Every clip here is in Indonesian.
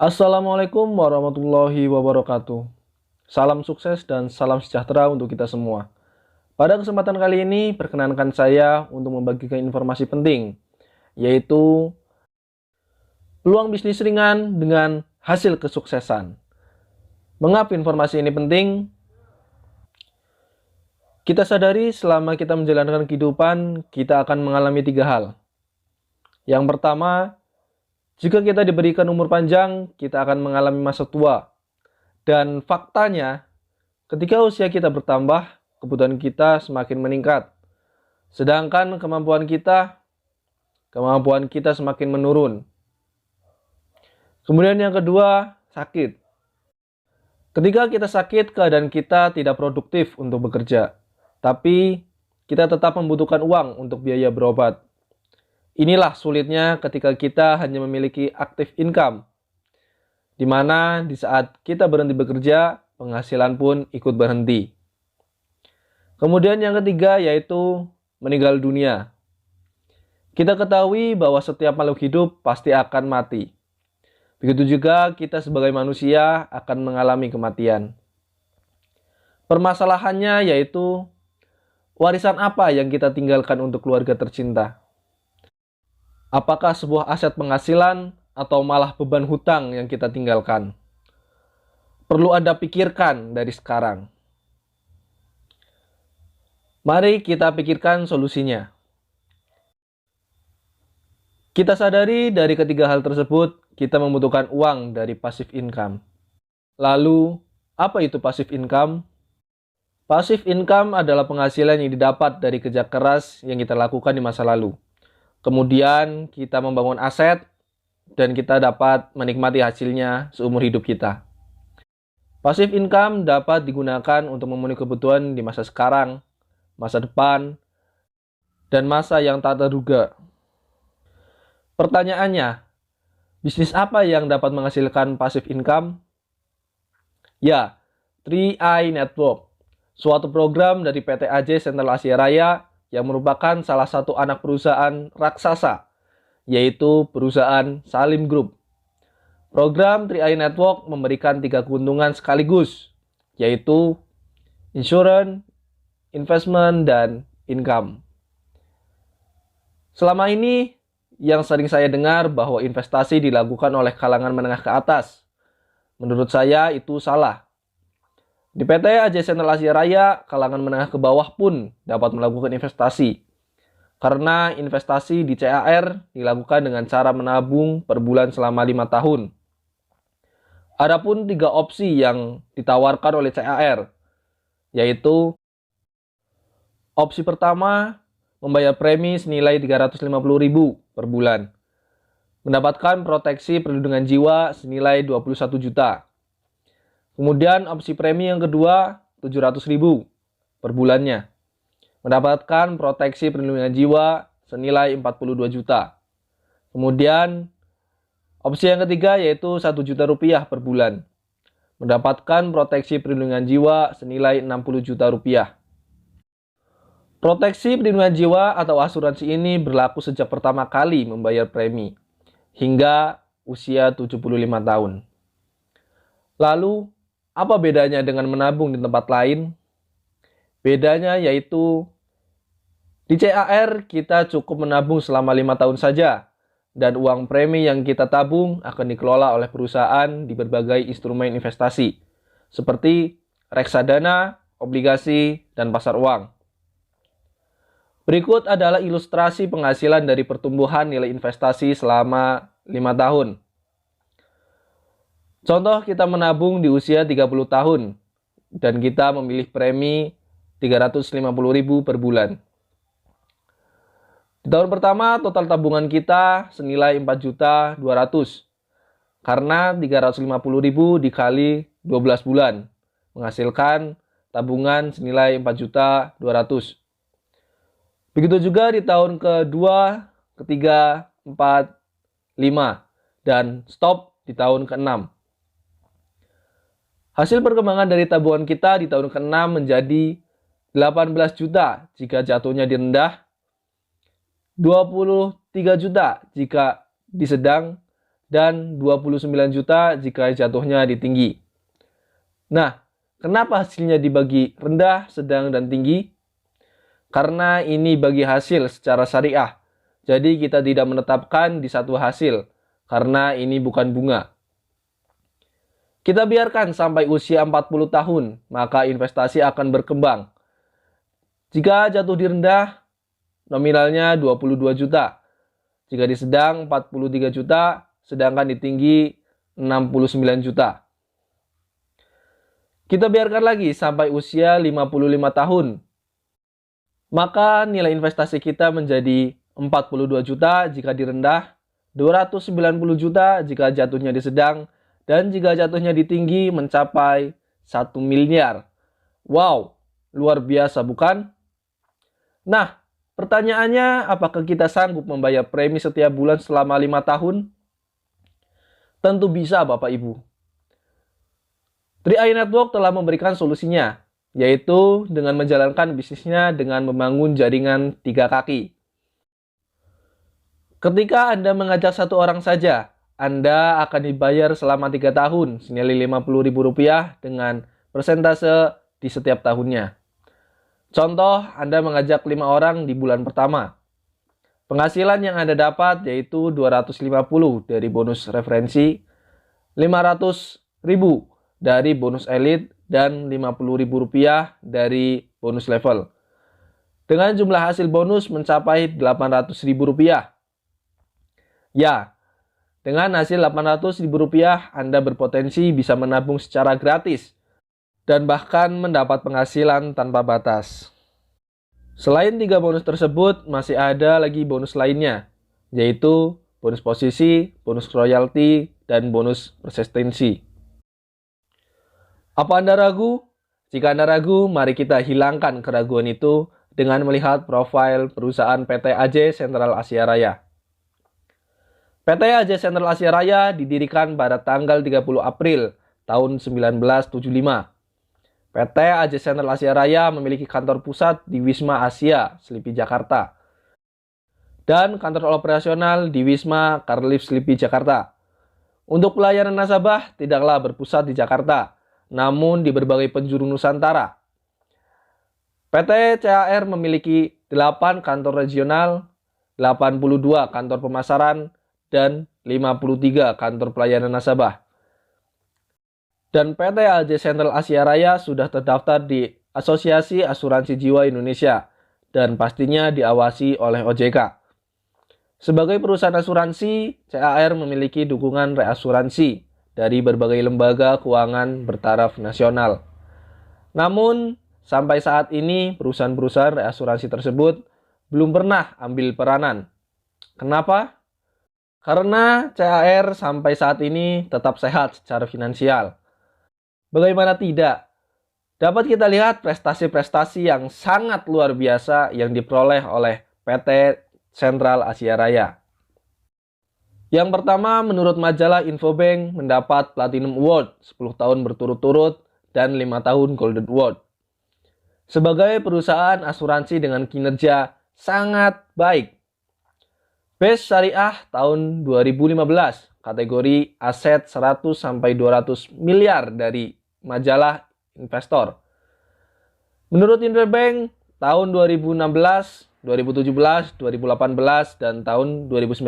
Assalamualaikum warahmatullahi wabarakatuh. Salam sukses dan salam sejahtera untuk kita semua. Pada kesempatan kali ini, perkenankan saya untuk membagikan informasi penting, yaitu peluang bisnis ringan dengan hasil kesuksesan. Mengapa informasi ini penting? Kita sadari selama kita menjalankan kehidupan, kita akan mengalami 3 hal. Yang pertama, jika kita diberikan umur panjang, kita akan mengalami masa tua. Dan faktanya, ketika usia kita bertambah, kebutuhan kita semakin meningkat. Sedangkan kemampuan kita semakin menurun. Kemudian yang kedua, sakit. Ketika kita sakit, keadaan kita tidak produktif untuk bekerja. Tapi kita tetap membutuhkan uang untuk biaya berobat. Inilah sulitnya ketika kita hanya memiliki active income, di mana di saat kita berhenti bekerja, penghasilan pun ikut berhenti. Kemudian yang ketiga yaitu meninggal dunia. Kita ketahui bahwa setiap makhluk hidup pasti akan mati. Begitu juga kita sebagai manusia akan mengalami kematian. Permasalahannya yaitu warisan apa yang kita tinggalkan untuk keluarga tercinta? Apakah sebuah aset penghasilan atau malah beban hutang yang kita tinggalkan? Perlu Anda pikirkan dari sekarang. Mari kita pikirkan solusinya. Kita sadari dari ketiga hal tersebut, kita membutuhkan uang dari passive income. Lalu, apa itu passive income? Passive income adalah penghasilan yang didapat dari kerja keras yang kita lakukan di masa lalu. Kemudian kita membangun aset dan kita dapat menikmati hasilnya seumur hidup kita. Passive income dapat digunakan untuk memenuhi kebutuhan di masa sekarang, masa depan, dan masa yang tak terduga. Pertanyaannya, bisnis apa yang dapat menghasilkan passive income? Ya, 3i Network, suatu program dari PT AJ Sentral Asia Raya yang merupakan salah satu anak perusahaan raksasa, yaitu perusahaan Salim Group. Program 3i Network memberikan 3 keuntungan sekaligus, yaitu insurance, investment, dan income. Selama ini, yang sering saya dengar bahwa investasi dilakukan oleh kalangan menengah ke atas. Menurut saya itu salah. Di PT AJ Sentral Asia Raya, kalangan menengah ke bawah pun dapat melakukan investasi. Karena investasi di CAR dilakukan dengan cara menabung per bulan selama 5 tahun. Adapun 3 opsi yang ditawarkan oleh CAR, yaitu opsi pertama, membayar premi senilai 350.000 per bulan. Mendapatkan proteksi perlindungan jiwa senilai 21 juta. Kemudian opsi premi yang kedua, 700.000 per bulannya. Mendapatkan proteksi perlindungan jiwa senilai 42 juta. Kemudian opsi yang ketiga yaitu 1 juta rupiah per bulan. Mendapatkan proteksi perlindungan jiwa senilai 60 juta rupiah. Proteksi perlindungan jiwa atau asuransi ini berlaku sejak pertama kali membayar premi, hingga usia 75 tahun. Lalu, apa bedanya dengan menabung di tempat lain? Bedanya yaitu, di CAR kita cukup menabung selama 5 tahun saja, dan uang premi yang kita tabung akan dikelola oleh perusahaan di berbagai instrumen investasi, seperti reksadana, obligasi, dan pasar uang. Berikut adalah ilustrasi penghasilan dari pertumbuhan nilai investasi selama 5 tahun. Contoh kita menabung di usia 30 tahun dan kita memilih premi 350.000 per bulan. Di tahun pertama total tabungan kita senilai 4.200.000 karena 350.000 dikali 12 bulan menghasilkan tabungan senilai 4.200.000. Begitu juga di tahun kedua, ketiga, 4, 5, dan stop di tahun ke-6. Hasil perkembangan dari tabungan kita di tahun ke-6 menjadi 18 juta jika jatuhnya di rendah, 23 juta jika di sedang, dan 29 juta jika jatuhnya di tinggi. Nah, kenapa hasilnya dibagi rendah, sedang, dan tinggi? Karena ini bagi hasil secara syariah. Jadi kita tidak menetapkan di satu hasil, karena ini bukan bunga. Kita biarkan sampai usia 40 tahun, maka investasi akan berkembang. Jika jatuh di rendah, nominalnya 22 juta. Jika di sedang 43 juta, sedangkan di tinggi 69 juta. Kita biarkan lagi sampai usia 55 tahun. Maka nilai investasi kita menjadi 42 juta jika di rendah, 290 juta jika jatuhnya di sedang, dan jika jatuhnya di tinggi mencapai 1 miliar. Wow, luar biasa bukan? Nah, pertanyaannya, apakah kita sanggup membayar premi setiap bulan selama 5 tahun? Tentu bisa, Bapak Ibu. 3i Network telah memberikan solusinya, yaitu dengan menjalankan bisnisnya dengan membangun jaringan 3 kaki. Ketika Anda mengajak satu orang saja, Anda akan dibayar selama 3 tahun senilai Rp50.000 dengan persentase di setiap tahunnya. Contoh, Anda mengajak 5 orang di bulan pertama. Penghasilan yang Anda dapat yaitu 250 dari bonus referensi, 500.000 dari bonus elit, dan Rp50.000 dari bonus level. Dengan jumlah hasil bonus mencapai Rp800.000. Ya, dengan hasil Rp800.000 Anda berpotensi bisa menabung secara gratis dan bahkan mendapat penghasilan tanpa batas. Selain 3 bonus tersebut, masih ada lagi bonus lainnya, yaitu bonus posisi, bonus royalti, dan bonus persistensi. Apa Anda ragu? Jika Anda ragu, mari kita hilangkan keraguan itu dengan melihat profil perusahaan PT AJ Sentral Asia Raya. PT AJ Sentral Asia Raya didirikan pada tanggal 30 April tahun 1975. PT AJ Sentral Asia Raya memiliki kantor pusat di Wisma Asia, Selipi, Jakarta, dan kantor operasional di Wisma Carlif, Selipi, Jakarta. Untuk pelayanan nasabah tidaklah berpusat di Jakarta, namun di berbagai penjuru Nusantara. PT CAR memiliki 8 kantor regional, 82 kantor pemasaran, dan 53 kantor pelayanan nasabah. Dan PT AJ Sentral Asia Raya sudah terdaftar di Asosiasi Asuransi Jiwa Indonesia dan pastinya diawasi oleh OJK. Sebagai perusahaan asuransi, CAR memiliki dukungan reasuransi dari berbagai lembaga keuangan bertaraf nasional. Namun, sampai saat ini perusahaan-perusahaan reasuransi tersebut belum pernah ambil peranan. Kenapa? Karena CAR sampai saat ini tetap sehat secara finansial. Bagaimana tidak? Dapat kita lihat prestasi-prestasi yang sangat luar biasa yang diperoleh oleh PT Sentral Asia Raya. Yang pertama, menurut majalah Infobank mendapat Platinum Award 10 tahun berturut-turut dan 5 tahun Golden Award. Sebagai perusahaan asuransi dengan kinerja sangat baik. Best Syariah tahun 2015, kategori aset 100-200 miliar dari majalah Investor. Menurut Interbank, tahun 2016, 2017, 2018, dan tahun 2019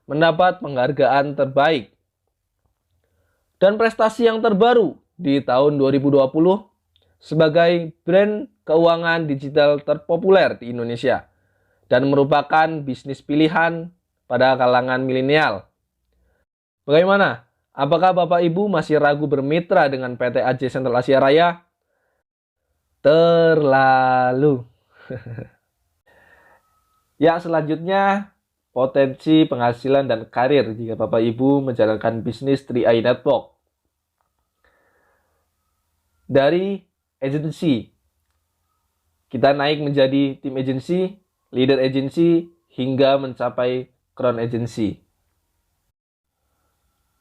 mendapat penghargaan terbaik. Dan prestasi yang terbaru di tahun 2020 sebagai brand keuangan digital terpopuler di Indonesia dan merupakan bisnis pilihan pada kalangan milenial. Bagaimana? Apakah Bapak Ibu masih ragu bermitra dengan PT AJ Sentral Asia Raya? Terlalu. Ya, selanjutnya potensi penghasilan dan karir jika Bapak Ibu menjalankan bisnis 3i Network. Dari agensi, kita naik menjadi tim agensi, leader agensi, hingga mencapai crown agency.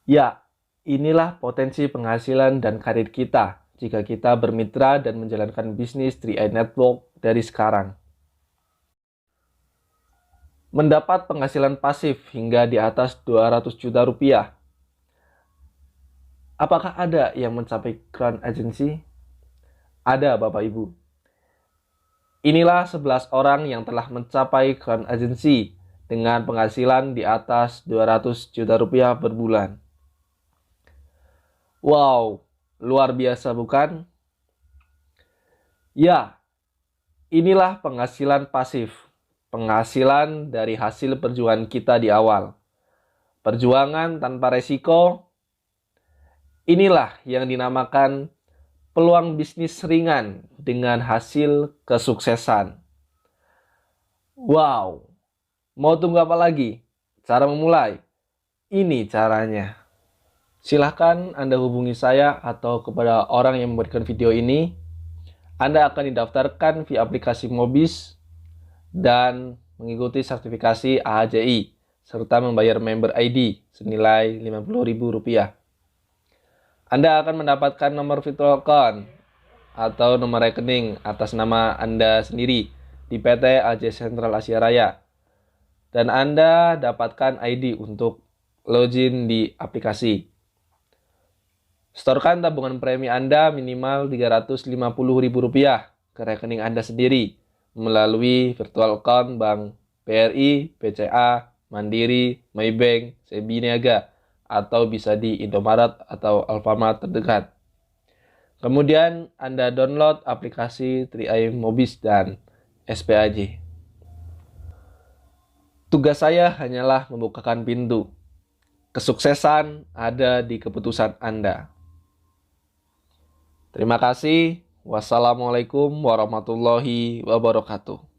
Ya, inilah potensi penghasilan dan karir kita jika kita bermitra dan menjalankan bisnis 3i Network dari sekarang. mendapat penghasilan pasif hingga di atas 200 juta rupiah. Apakah ada yang mencapai Crown Agency? Ada, Bapak Ibu. Inilah 11 orang yang telah mencapai Crown Agency dengan penghasilan di atas 200 juta rupiah per bulan. Wow, luar biasa bukan? Ya, inilah penghasilan pasif. Penghasilan dari hasil perjuangan kita di awal. Perjuangan tanpa resiko. Inilah yang dinamakan peluang bisnis ringan dengan hasil kesuksesan. Wow, mau tunggu apa lagi? Cara memulai? Ini caranya. Silahkan Anda hubungi saya atau kepada orang yang membuatkan video ini. Anda akan didaftarkan via aplikasi Mobis dan mengikuti sertifikasi AHJI serta membayar member ID senilai Rp50.000. Anda akan mendapatkan nomor virtual account atau nomor rekening atas nama Anda sendiri di PT AJ Sentral Asia Raya. Dan Anda dapatkan ID untuk login di aplikasi. Setorkan tabungan premi Anda minimal Rp350.000 ke rekening Anda sendiri melalui virtual account Bank BRI, BCA, Mandiri, Maybank, SEBI Niaga, atau bisa di Indomaret atau Alfamart terdekat. Kemudian Anda download aplikasi 3i Mobis dan SPAJ. Tugas saya hanyalah membukakan pintu. Kesuksesan ada di keputusan Anda. Terima kasih. Wassalamualaikum warahmatullahi wabarakatuh.